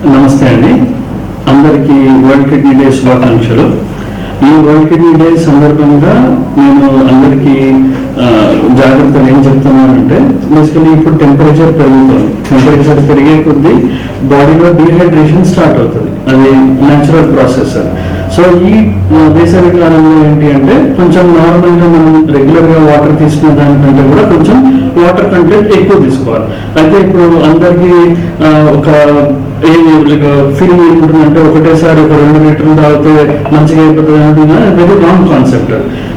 నమస్తే అండి, అందరికీ వరల్డ్ కిడ్నీ డే శుభాకాంక్షలు. ఈ వరల్డ్ కిడ్నీ డే సందర్భంగా నేను అందరికీ జాగ్రత్తలు ఏం చెప్తున్నానంటే, బేసికలీ ఇప్పుడు టెంపరేచర్ పెరుగుతుంది. టెంపరేచర్ పెరిగే కొద్దీ బాడీలో డీహైడ్రేషన్ స్టార్ట్ అవుతుంది. అది న్యాచురల్ ప్రాసెస్. సో ఈ వేసవి కాలంలో ఏంటి అంటే కొంచెం నార్మల్గా మనం రెగ్యులర్గా వాటర్ తీసుకునే దానికంటే కూడా కొంచెం వాటర్ కంటెంట్ ఎక్కువ తీసుకోవాలి. అయితే ఇప్పుడు అందరికీ ఒక ఫీలింగ్ ఏముంటుందంటే ఒకటేసారి ఒక 2 లీటర్లు తాగితే మంచిగా అయిపోతుంది అంటున్నా. Very wrong concept.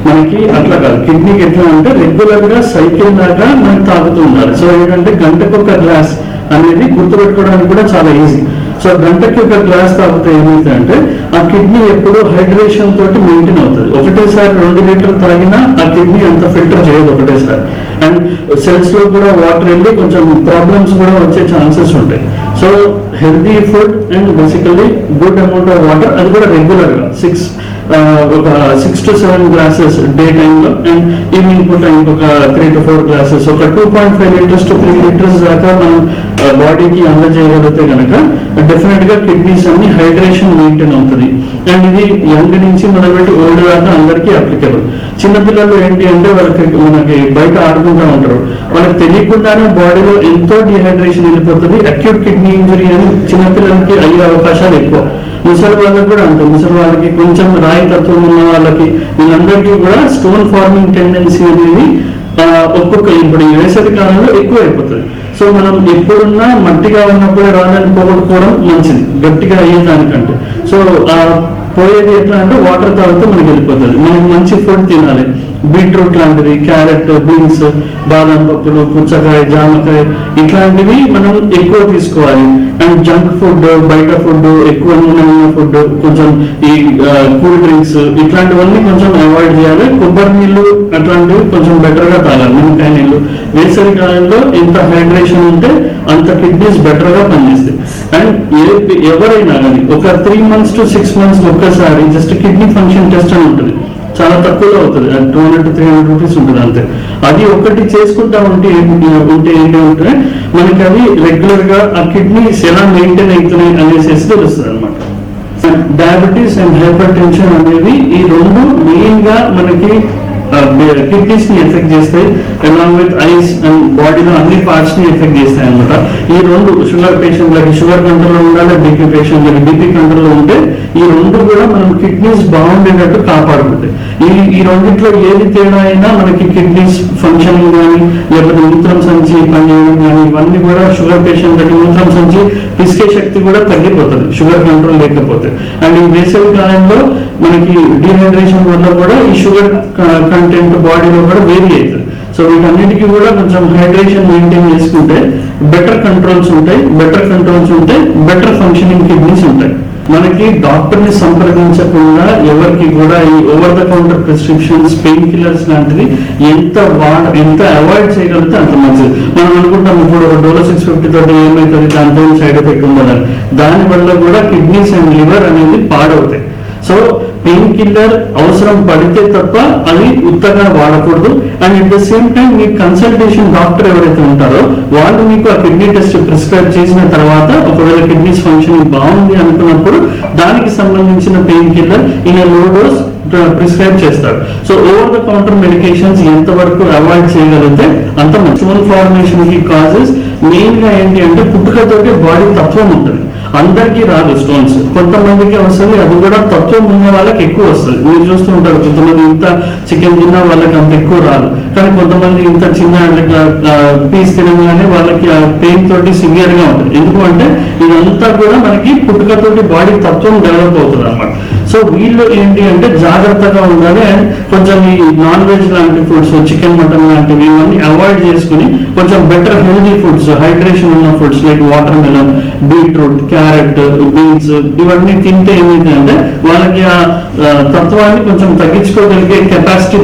మనకి అట్లా కాదు. కిడ్నీకి ఎట్లా అంటే రెగ్యులర్ గా సైకిల్ లాగా మనకి తాగుతూ ఉండాలి. సో ఏంటంటే గంటకు ఒక గ్లాస్ అనేది గుర్తుపెట్టుకోవడానికి కూడా చాలా ఈజీ. సో గంటకి ఒక గ్లాస్ తాగితే ఏమవుతుందంటే ఆ కిడ్నీ ఎప్పుడు హైడ్రేషన్ తోటి మెయింటైన్ అవుతుంది. ఒకటేసారి 2 లీటర్లు తాగినా ఆ కిడ్నీ అంత ఫిల్టర్ చేయదు ఒకటేసారి. అండ్ సెల్స్ లో కూడా వాటర్ వెళ్ళి కొంచెం ప్రాబ్లమ్స్ కూడా వచ్చే ఛాన్సెస్ ఉంటాయి. So healthy food and basically good amount of water, అది కూడా రెగ్యులర్ గా ఒక 6 to 7 గ్లాసెస్ డే టైంలో, అండ్ ఈవినింగ్ పూట ఇంకొక 3 to 4 గ్లాసెస్, ఒక 2.5 లీటర్స్ to 3 లీటర్స్ దాకా మనం బాడీకి అందజేయగలిగితే కనుక డెఫినెట్ గా కిడ్నీస్ అన్ని హైడ్రేషన్ మెయింటైన్ అవుతుంది. అండ్ ఇది యంగ్ నుంచి మొదలుపెట్టి ఓల్డ్ దాకా అందరికీ అప్లికబుల్. చిన్నపిల్లలు ఏంటి అంటే మనకి బయట ఆడుకుంటూ ఉంటారు, వాళ్ళకి తెలియకుండానే బాడీలో ఎంతో డిహైడ్రేషన్ వెళ్ళిపోతుంది. అక్యూట్ కిడ్నీ ఇంజరీ అని చిన్నపిల్లలకి అయ్యే అవకాశాలు ఎక్కువ. ముసలి వాళ్ళకి కూడా అంతే. ముసలి వాళ్ళకి, కొంచెం రాయి తత్వం ఉన్న వాళ్ళకి, వీళ్ళందరికీ కూడా స్టోన్ ఫార్మింగ్ టెండెన్సీ అనేది ఒక్కొక్క ఇప్పుడు ఈ వేసవి కాలంలో ఎక్కువ అయిపోతుంది. సో మనం ఎప్పుడున్నా మట్టిగా ఉన్నప్పుడే రాళ్ళని పోగొట్టుకోవడం మంచిది, గట్టిగా అయ్యేదానికంటే. సో పోయేది ఎట్లా అంటే వాటర్ తాగితే మనకి వెళ్ళిపోతుంది. మనం మంచి ఫుడ్ తినాలి. బీట్రూట్ లాంటివి, క్యారెట్, బీన్స్, బాదం పప్పులు, పుచ్చకాయ, జామకాయ ఇట్లాంటివి మనం ఎక్కువ తీసుకోవాలి. అండ్ జంక్ ఫుడ్, బయట ఫుడ్, ఎక్కువ నూనె ఉన్న ఫుడ్, కొంచెం ఈ కూల్ డ్రింక్స్ ఇట్లాంటివన్నీ కొంచెం అవాయిడ్ చేయాలి. కొబ్బరి నీళ్ళు అట్లాంటివి కొంచెం బెటర్ గా తాగాలి. నిమ్మకాయ నీళ్ళు. వేసవి కాలంలో ఎంత హైడ్రేషన్ ఉంటే అంత కిడ్నీస్ బెటర్ గా పనిచేస్తాయి. అండ్ ఎవరైనా కానీ ఒక 3 months to 6 months ఒక్కసారి జస్ట్ కిడ్నీ ఫంక్షన్ టెస్ట్ అని ఉంటుంది. చాలా తక్కువలో అవుతుంది, 200 to 300 రూపీస్ ఉంటుంది అంతే. అది ఒకటి చేసుకుంటా ఉంటే ఏంటి ఉంటే మనకి అది రెగ్యులర్ గా ఆ కిడ్నీస్ ఎలా మెయింటైన్ అవుతున్నాయి అనేసి తెలుస్తుంది అనమాట. డయాబెటీస్ అండ్ హైపర్ టెన్షన్ అనేవి ఈ రెండు మెయిన్ గా మనకి కిడ్నీస్ ని ఎఫెక్ట్ చేస్తాయి. అలాంగ్ విత్ ఐస్ అండ్ బాడీలో అన్ని పార్ట్స్ ని ఎఫెక్ట్ చేస్తాయి అనమాట. ఈ రెండు షుగర్ పేషెంట్లకి షుగర్ కంట్రోల్ లో ఉండాలి, బీపీ పేషెంట్లకి బీపీ కంట్రోల్ లో ఉంటే ఈ రెండు కూడా మనం కిడ్నీస్ బాగుండేటట్టు కాపాడుకుంటాయి. ఈ రెండిట్లో ఏది తేడా అయినా మనకి కిడ్నీస్ ఫంక్షనింగ్ కానీ, లేకపోతే మూత్రం సంచి పనిచేయడం కానీ, ఇవన్నీ కూడా షుగర్ పేషెంట్లకి మూత్రం సంచి పిసికే శక్తి కూడా తగ్గిపోతుంది షుగర్ కంట్రోల్ లేకపోతే. అండ్ ఈ వేసవి కాలంలో మనకి డీహైడ్రేషన్ వల్ల కూడా ఈ షుగర్ కంటెంట్ బాడీలో కూడా వేరీ అవుతుంది. సో వీటన్నిటికీ కూడా కొంచెం హైడ్రేషన్ మెయింటైన్ చేసుకుంటే బెటర్ కంట్రోల్స్ ఉంటాయి. బెటర్ కంట్రోల్స్ ఉంటే బెటర్ ఫంక్షనింగ్ కిడ్నీస్ ఉంటాయి. మనకి డాక్టర్ ని సంప్రదించకుండా ఎవరికి కూడా ఈ over the counter prescriptions, pain killers లాంటివి ఎంత అవాయిడ్ చేయగలిగితే అంత మంచిది. మనం అనుకుంటాం ఇప్పుడు ఒక డోలో 650 తోటి ఏమవుతుంది, దాంతో సైడ్ ఎఫెక్ట్ ఉండదని. దానివల్ల కూడా కిడ్నీస్ అండ్ లివర్ అనేది పాడవుతాయి. సో పెయిన్ కిల్లర్ అవసరం పడితే తప్ప అది ఉత్తగా వాడకూడదు. And at the same time me consultation doctor ఎవరైతే ఉంటారో వాళ్ళు మీకు ఆ కిడ్నీ టెస్ట్ ప్రిస్క్రైబ్ చేసిన తర్వాత ఒకవేళ కిడ్నీస్ ఫంక్షనింగ్ బాగుంది అనుకున్నప్పుడు దానికి సంబంధించిన pain killer in low dose prescribe చేస్తారు. So over the counter medications ఎంతవరకు అవాయిడ్ చేయగలిగితే అంత మంచి. స్టోన్ ఫార్మేషన్ కి కాజెస్ మెయిన్ గా ఏంటి అంటే పుట్టుకతోటి బాడీ తత్వం ఉంటుంది. అందరికీ రాదు స్టోన్స్, కొంతమందికి వస్తుంది. అది కూడా తత్వం ఉన్న వాళ్ళకి ఎక్కువ వస్తుంది. మీరు చూస్తూ ఉంటారు, కొంతమంది ఇంత చికెన్ తిన్న వాళ్ళకి అంత ఎక్కువ రాదు, కానీ కొంతమంది ఇంత చిన్న పీస్ తినగానే వాళ్ళకి ఆ పెయిన్ తోటి సివియర్ గా ఉంటుంది. ఎందుకు అంటే ఇదంతా కూడా మనకి పుట్టుకతోటి బాడీ తత్వం డెవలప్ అవుతుంది అన్నమాట. సో వీళ్ళు ఏంటి అంటే జాగ్రత్తగా ఉండాలి. అండ్ కొంచెం ఈ నాన్ వెజ్ లాంటి ఫుడ్స్, చికెన్, మటన్ లాంటివి ఇవన్నీ అవాయిడ్ చేసుకుని కొంచెం బెటర్ హెల్దీ ఫుడ్స్, హైడ్రేషన్ ఉన్న foods like water melon, beetroot, carrot, beans ఇవన్నీ తింటే ఏమైందంటే వాళ్ళకి ఆ తత్వాన్ని కొంచెం తగ్గించుకోగలిగే కెపాసిటీ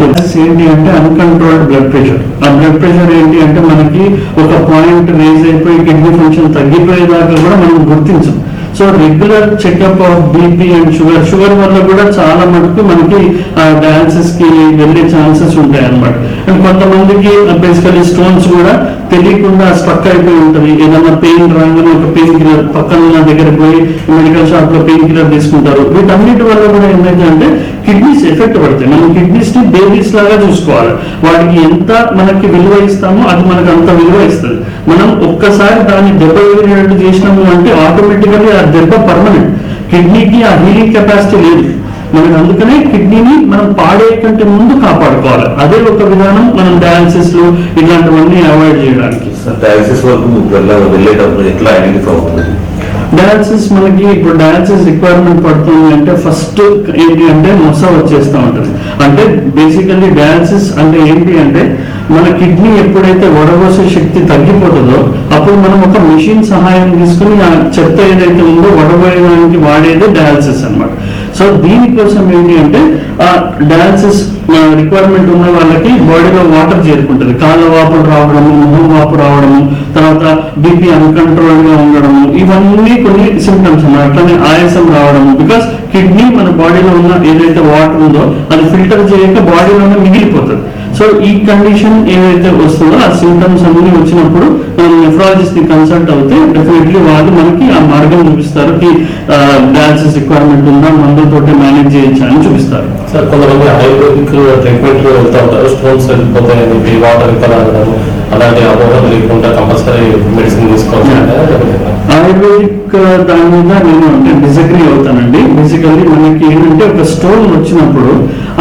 ఏంటి అంటే అన్కంట్రోల్డ్ బ్లడ్ ప్రెషర్. ఆ బ్లడ్ ప్రెషర్ ఏంటి అంటే మనకి ఒక పాయింట్ రేజ్ అయిపోయి కిడ్నీ ఫంక్షన్ తగ్గిపోయేదాకా కూడా మనం గుర్తించం. So regular checkup of BP and sugar వల్ల కూడా చాలా మటుకు మనకి డయాలసిస్ కి వెళ్ళే ఛాన్సెస్ ఉంటాయి అన్నమాట. అండ్ కొంతమందికి బేసికలీ స్టోన్స్ కూడా తెలియకుండా స్ట్రక్ అయిపోయి ఉంటుంది. ఏదైనా పెయిన్ రాగానే ఒక పెయిన్ కిల్లర్ పక్కన దగ్గరికి పోయి మెడికల్ షాప్ లో పెయిన్ కిల్లర్ తీసుకుంటారు. వీటన్నిటి వల్ల కూడా ఏమైంది అంటే కిడ్నీస్ ఎఫెక్ట్ పడతాయి. మనం కిడ్నీస్ ని బేబీస్ లాగా చూసుకోవాలి. వాటికి ఎంత మనకి విలువ ఇస్తామో అది మనకు అంత విలువ ఇస్తుంది. మనం ఒక్కసారి దాన్ని దెబ్బ వేరేటట్టు చేసినాము అంటే ఆటోమేటికల్లీ ఆ దెబ్బ పర్మనెంట్. కిడ్నీకి ఆ హీలింగ్ కెపాసిటీ లేదు మనకు. అందుకనే కిడ్నీని మనం పాడే కంటే ముందు కాపాడుకోవాలి. అదే ఒక విధానం మనం డయాలసిస్ లో ఇలాంటివన్నీ అవాయిడ్ చేయడానికి. డయాలసిస్ వరకు వెళ్ళేటప్పుడు ఎట్లా ఐడెంటిఫై అవుతుంది? డయాలసిస్ మనకి ఇప్పుడు డయాలసిస్ రిక్వైర్మెంట్ పడుతుంది అంటే ఫస్ట్ ఏంటి అంటే మొస వచ్చేస్తూ ఉంటుంది. అంటే బేసికల్లీ డయాలసిస్ అంటే ఏంటి అంటే మన కిడ్నీ ఎప్పుడైతే వడబోసే శక్తి తగ్గిపోతుందో అప్పుడు మనం ఒక మెషిన్ సహాయం తీసుకుని ఆ చెత్త ఏదైతే ఉందో వడబోయడానికి వాడేదే డయాలసిస్ అన్నమాట. సో దీనికోసం ఏంటి అంటే ఆ డయాలసిస్ రిక్వైర్మెంట్ ఉన్న వాళ్ళకి బాడీలో వాటర్ చేరుకుంటుంది. కాళ్ళ వాపులు రావడము, మొహం వాపు రావడము, తర్వాత బీపీ అన్కంట్రోల్ గా ఉండడము, ఇవన్నీ కొన్ని సిమ్టమ్స్ అన్నమాట. అట్లనే ఆయాసం రావడము. బికాస్ కిడ్నీ మన బాడీలో ఉన్న ఏదైతే వాటర్ ఉందో అది ఫిల్టర్ చేయక బాడీలోనే మిగిలిపోతుంది. సో ఈ కండిషన్ ఏదైతే వస్తుందో ఆ సిమ్టమ్స్ అన్ని వచ్చినప్పుడు మనం నెఫ్రాలజిస్ట్ ని కన్సల్ట్ అవుతే డెఫినెట్లీ వాళ్ళు మనకి ఆ మార్గం చూపిస్తారు. డయాలసిస్ రిక్వైర్మెంట్ ఉందా, మందులతోటి మేనేజ్ చేయొచ్చా అని చూపిస్తారు. సార్ కొంతమంది ఆయుర్వేదిక్ ట్రీట్మెంట్ లో వెళ్తూ ఉంటారు. స్టోన్స్ వెళ్ళిపోతాయని వాటర్ కలగడం అలాంటి అపోహలు లేకుండా కంపల్సరీ మెడిసిన్ తీసుకోవాలి. ఆయుర్వేదిక్ దాని మీద నేను అంటే డిసగ్రీ అవుతానండి. బేసికల్లీ మనకి ఏంటంటే ఒక స్టోన్ వచ్చినప్పుడు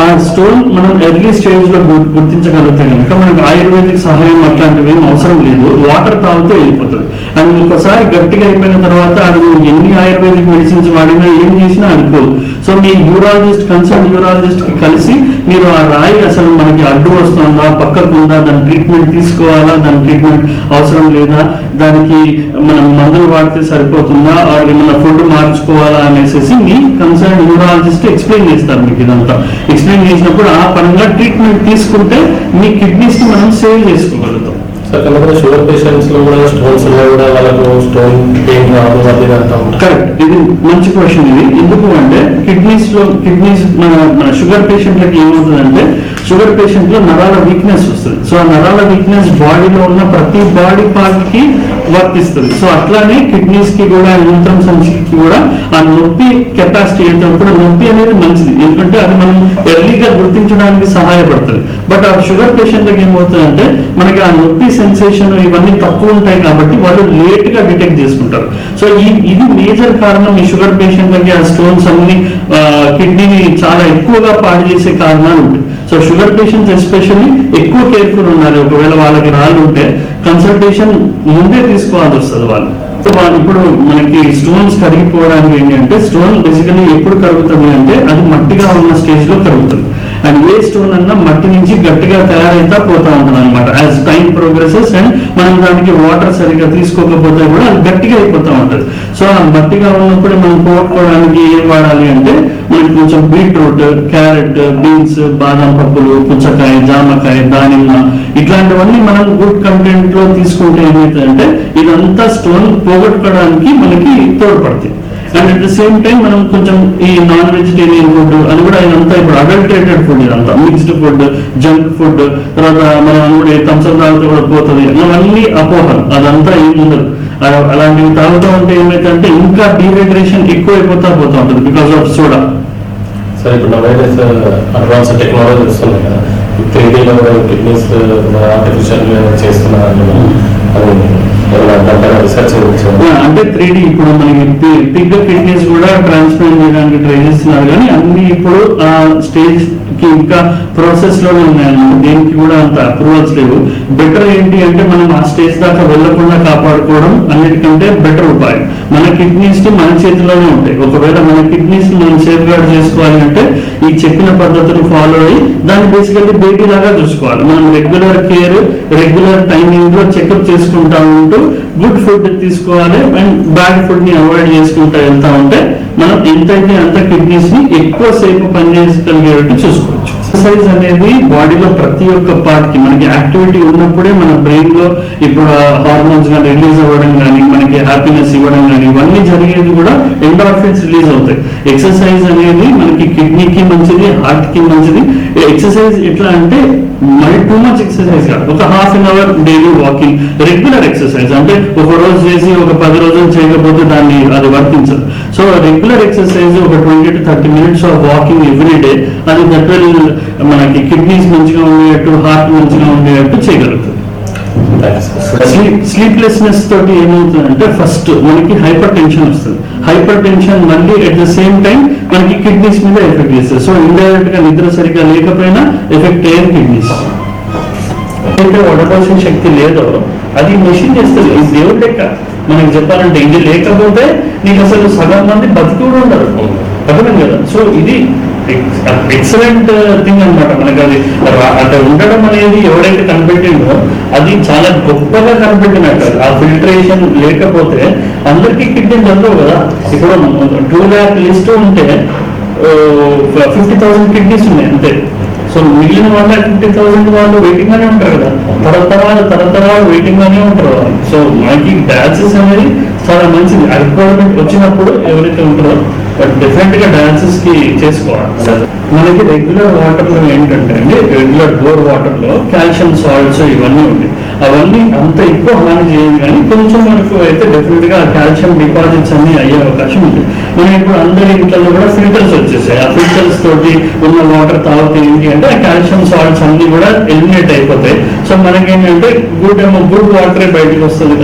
ఆ స్టోన్ మనం ఎర్లీ స్టేజ్ లో గుర్తించగలిగితే కనుక మనకు ఆయుర్వేదిక్ సహాయం అట్లాంటివి ఏం అవసరం లేదు. వాటర్ తాగితే వెళ్ళిపోతుంది. అండ్ ఒకసారి గట్టిగా అయిపోయిన తర్వాత అది ఎన్ని ఆయుర్వేదిక్ మెడిసిన్స్ వాడినా ఏం చేసినా అనుకోదు. సో మీ యూరాలజిస్ట్ కన్సర్న్ యూరాలజిస్ట్ కి కలిసి మీరు ఆ రాయి అసలు మనకి అడ్డు వస్తుందా, పక్కకు ఉందా, దాని ట్రీట్మెంట్ తీసుకోవాలా, దాని ట్రీట్మెంట్ అవసరం లేదా, దానికి మనం మందులు వాడితే సరిపోతుందా, ఏమైనా ఫుడ్ మార్చుకోవాలా అనేసి మీ కన్సర్న్ న్యూరాలజిస్ట్ ఎక్స్ప్లెయిన్ చేస్తారు మీకు ఇదంతా. ఎక్స్ప్లెయిన్ చేసినప్పుడు ఆ పరంగా ట్రీట్మెంట్ తీసుకుంటే మీ కిడ్నీస్ ని మనం సేవ్ చేసుకోగలుగుతాం. షుగర్ పేషెంట్స్ లో కూడా స్టోన్స్ కూడా వాళ్ళకు స్టోన్ పెయిన్ రావడం అది కరెక్ట్. ఇది మంచి క్వశ్చన్. ఇది ఎందుకు అంటే కిడ్నీస్ మన షుగర్ పేషెంట్లకి ఏమవుతుందంటే షుగర్ పేషెంట్ లో నరాల వీక్నెస్ వస్తుంది. సో ఆ నరాల వీక్నెస్ బాడీలో ఉన్న ప్రతి బాడీ పార్ట్ కి వర్తిస్తుంది. సో అట్లానే కిడ్నీస్ కి కూడా మూత్రం సంచికి కూడా ఆ నొప్పి కెపాసిటీ ఏంటంటే నొప్పి అనేది మంచిది, ఎందుకంటే అది మనం ఎర్లీగా గుర్తించడానికి సహాయపడుతుంది. బట్ ఆ షుగర్ పేషెంట్లకు ఏమవుతుందంటే మనకి ఆ నొప్పి సెన్సేషన్ ఇవన్నీ తక్కువ ఉంటాయి కాబట్టి వాళ్ళు లేట్ గా డిటెక్ట్ చేసుకుంటారు. సో ఇది మేజర్ కారణం ఈ షుగర్ పేషెంట్లకి ఆ స్టోన్స్ అన్ని కిడ్నీని చాలా ఎక్కువగా పాడు చేసే కారణాలు ఉంటాయి. సో షుగర్ పేషెంట్స్ ఎస్పెషల్లీ ఎక్కువ కేర్ఫుల్ ఉన్నారు. ఒకవేళ వాళ్ళకి రాళ్ళు ఉంటే కన్సల్టేషన్ ముందే తీసుకోవాల్సి వస్తుంది వాళ్ళు. ఇప్పుడు మనకి స్టోన్స్ కరిగిపోవడానికి ఏంటంటే స్టోన్ బేసికలీ ఎప్పుడు కరుగుతుంది అంటే అది మట్టిగా ఉన్న స్టేజ్ లో కరుగుతుంది. అండ్ ఏ స్టోన్ అన్నా మట్టి నుంచి గట్టిగా తయారైతే పోతా ఉంటుంది అనమాట. యాజ్ టైం ప్రోగ్రెసెస్ అండ్ మనం దానికి వాటర్ సరిగ్గా తీసుకోకపోతే కూడా అది గట్టిగా అయిపోతూ ఉంటుంది. సో ఆ మట్టిగా ఉన్నప్పుడు మనం పోగొట్టుకోవడానికి ఏం వాడాలి అంటే మనకి కొంచెం బీట్రూట్, క్యారెట్, బీన్స్, బాదం పప్పులు, పుచ్చకాయ, జామకాయ, దానిమ్మ ఇట్లాంటివన్నీ మనం గుడ్ కంటెంట్ లో తీసుకుంటే ఏమవుతుందంటే ఇదంతా స్టోన్ పోగొట్టుకోవడానికి మనకి తోడ్పడుతుంది. And at the same time మనం కొంచెం ఈ నాన్ వెజిటేరియన్ ఫుడ్ అది కూడా ఇదంతా ఇప్పుడు అడల్టరేటెడ్ ఫుడ్, ఇదంతా మిక్స్డ్ ఫుడ్, జంక్ ఫుడ్, తర్వాత మనం కూడా థమ్స్అప్ తాగితే కూడా పోతుంది, అవన్నీ అపోహలు. అదంతా ఏం ఉండదు. అలాంటివి తాగుతూ ఉంటే ఏమైతే ఇంకా డీహైడ్రేషన్ ఎక్కువ అయిపోతా పోతా ఉంటుంది బికాస్ ఆఫ్ సోడా. సరే ఇప్పుడు అడ్వాన్స్ టెక్నాలజీ వస్తున్నాయి కదా, 3D లో కిడ్నీస్ ఆర్టిఫిషియల్ చేస్తున్నారు అంటే 3D ఇప్పుడు మనకి పిగ్ కిడ్నీస్ కూడా ట్రాన్స్ప్లాంట్ చేయడానికి ట్రై చేస్తున్నారు. కానీ అన్ని ఇప్పుడు ఆ స్టేజ్ కి ఇంకా ప్రాసెస్ లోనే ఉన్నాయన్నమాట. దీనికి కూడా అంత అప్రూవల్స్ లేవు. బెటర్ ఏంటి అంటే మనం ఆ స్టేజ్ దాకా వెళ్లకుండా కాపాడుకోవడం అన్నిటికంటే బెటర్ ఉపాయం. మన కిడ్నీస్ కి మన చేతిలోనే ఉంటాయి. ఒకవేళ మన కిడ్నీస్ ని మనం సేఫ్ గార్డ్ చేసుకోవాలి అంటే ఈ చెప్పిన పద్ధతులు ఫాలో అయ్యి దాన్ని బేసికల్లీ బేబీ లాగా చూసుకోవాలి. మనం రెగ్యులర్ కేర్, రెగ్యులర్ టైమింగ్ లో చెకప్ చేసుకుంటా ఉంటూ గుడ్ ఫుడ్ తీసుకోవాలి అండ్ బ్యాడ్ ఫుడ్ ని అవాయిడ్ చేసుకుంటూ వెళ్తా ఉంటే మనం ఎంతైతే అంత కిడ్నీస్ ని ఎక్కువ సేపు పనిచేయగలిగేటట్టు చూసుకోవచ్చు. ఎక్సర్సైజ్ అనేది బాడీలో ప్రతి ఒక్క పార్ట్ కి మనకి యాక్టివిటీ ఉన్నప్పుడే మన బ్రెయిన్ లో ఇప్పుడు హార్మోన్స్ కానీ రిలీజ్ అవ్వడం కానీ మనకి హ్యాపీనెస్ ఇవ్వడం కానీ ఇవన్నీ జరిగేది కూడా ఎండార్ఫిన్స్ రిలీజ్ అవుతాయి. ఎక్సర్సైజ్ అనేది మనకి కిడ్నీకి మంచిది, హార్ట్ కి మంచిది. ఎక్సర్సైజ్ ఎట్లా అంటే మరి టూ మచ్ ఎక్సర్సైజ్ కాదు, ఒక half an hour daily walking, regular exercise. అంటే ఒక రోజు చేసి ఒక 10 రోజులు చేయకపోతే దాన్ని అది వర్తించదు. సో రెగ్యులర్ ఎక్సర్సైజ్ ఒక 20 to 30 minutes of walking every day, అది దట్ విల్ మనకి కిడ్నీస్ మంచిగా ఉండేటట్టు, హార్ట్ మంచిగా ఉండేటట్టు చేయగలుగుతుంది. స్లీప్లెస్నెస్ తోటి ఏమవుతుందంటే ఫస్ట్ మనకి హైపర్ టెన్షన్ వస్తుంది. హైపర్ టెన్షన్ మళ్ళీ అట్ ద సేమ్ టైం మనకి కిడ్నీస్ మీద ఎఫెక్ట్ చేస్తుంది. సో ఇండైరెక్ట్ గా నిద్ర సరిగ్గా లేకపోయినా ఎఫెక్ట్ అయ్యేది కిడ్నీస్. అయితే వడపోసిన శక్తి లేదో అది మెషిన్ చేస్తుంది. ఇది దేవుడి లెక్క మనకి చెప్పాలంటే. ఇది లేకపోతే నీకు అసలు సగం మంది బతికి కూడా ఉండరు, అర్థమైంది కదా. సో ఇది ఎక్సలెంట్ థింగ్ అనమాట. మనకి అది అంటే ఉండడం అనేది ఎవరైతే కనిపెట్టిందో అది చాలా గొప్పగా కనిపెట్టినట్టు. ఆ ఫిల్టరేషన్ లేకపోతే అందరికీ కిడ్నీ దొరకవు కదా. ఇప్పుడు 2 lakh లిస్ట్ ఉంటే 50,000 కిడ్నీస్ ఉన్నాయి అంతే. సో మిగిలిన 1,50,000 వాళ్ళు వెయిటింగ్ గానే ఉంటారు కదా, తరతరాలు వెయిటింగ్ గానే ఉంటారు. సో మనకి డాన్సెస్ అనేది చాలా మంచిది. రిక్వైర్మెంట్ వచ్చినప్పుడు ఎవరైతే ఉంటారో బట్ డెఫినెట్ గా డాన్సెస్ కి చేసుకోవాలి. మనకి రెగ్యులర్ వాటర్ లో ఏంటంటే అండి, రెగ్యులర్ బోర్ వాటర్ లో కాల్షియం సాల్ట్స్ ఇవన్నీ ఉంటాయి. అవన్నీ అంత ఎక్కువ హాని చేయదు, కానీ కొంచెం వరకు అయితే డెఫినెట్ గా కాల్షియం డిపాజిట్స్ అన్ని అయ్యే అవకాశం ఉంది. మనం ఇప్పుడు అందరి ఇంట్లో కూడా ఫిల్టర్స్ వచ్చేసాయి. ఆ ఫిల్టర్స్ తోటి ఉన్న వాటర్ తాగితే ఏంటి అంటే ఆ కాల్షియం సాల్ట్స్ అన్ని కూడా ఎలిమినేట్ అయిపోతాయి. సో మనకేంటంటే గుడ్ వాటరే బయటకు వస్తుంది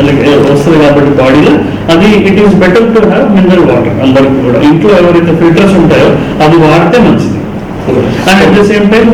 కాబట్టి బాడీలో అది it is better to have mineral water. అందరికి కూడా ఇంట్లో ఎవరైతే ఫిల్టర్స్ ఉంటాయో అది వాడితే మంచిది. And at the same time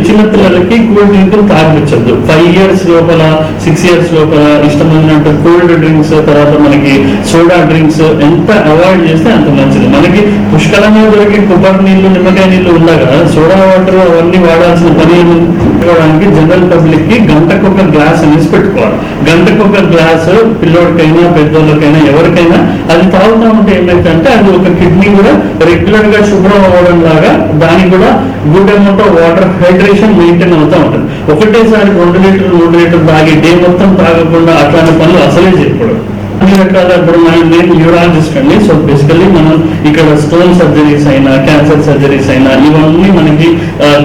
చిన్న పిల్లలకి కూల్ డ్రింక్ తాగించద్దు. 5 years లోపల 6 years లోపల ఇష్టమైనట్టు కోల్డ్ డ్రింక్స్, తర్వాత మనకి సోడా డ్రింక్స్ ఎంత అవాయిడ్ చేస్తే అంత మంచిది. మనకి పుష్కలంగా దొరికి కొబ్బరి నీళ్లు, నిమ్మకాయ నీళ్లు ఉండగా సోడా వాటర్ అవన్నీ వాడాల్సిన పని పెట్టుకోవడానికి జనరల్ పబ్లిక్ కి గంటకొక గ్లాస్ అనేసి పెట్టుకోవాలి. గంటకొక గ్లాస్ పిల్లోడికైనా పెద్దోళ్ళకైనా ఎవరికైనా అది తాగుతూ ఉంటే ఏమైందంటే అది ఒక కిడ్నీ కూడా రెగ్యులర్ గా శుభ్రం అవ్వడం లాగా దానికి కూడా good amount of water hydration maintain అవుతూ ఉంటుంది. ఒకటేసారి 2 లీటర్లు 3 లీటర్లు తాగి డే మొత్తం తాగకుండా అట్లాంటి పనులు అసలే చేయకూడదు. అన్ని రకాల ఇప్పుడు నేను న్యూరాలజిస్ట్ అండి. సో బేసికల్లీ మనం ఇక్కడ స్టోన్ సర్జరీస్ అయినా, క్యాన్సర్ సర్జరీస్ అయినా ఇవన్నీ మనకి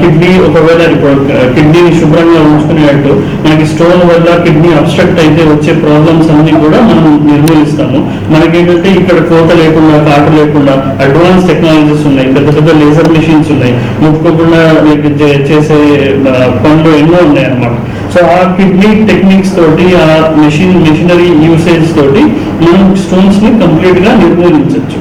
కిడ్నీ ఒకవేళ ఇప్పుడు కిడ్నీని శుభ్రంగా ఉంచుకునేటట్టు మనకి స్టోన్ వల్ల కిడ్నీ అబ్స్ట్రక్ట్ అయితే వచ్చే ప్రాబ్లమ్స్ అన్ని కూడా మనం నిర్మూలిస్తాము. మనకేంటంటే ఇక్కడ కోత లేకుండా, కాటు లేకుండా అడ్వాన్స్ టెక్నాలజీస్ ఉన్నాయి, పెద్ద పెద్ద లేజర్ మెషిన్స్ ఉన్నాయి, ముట్టుకోకుండా చేసే పనులు ఎన్నో ఉన్నాయి అన్నమాట. సో ఆ కిడ్నీ టెక్నిక్స్ తోటి, ఆ మెషినరీ యూసేజ్ తోటి మనం స్టోన్స్ ని కంప్లీట్ గా నిర్మూలించవచ్చు.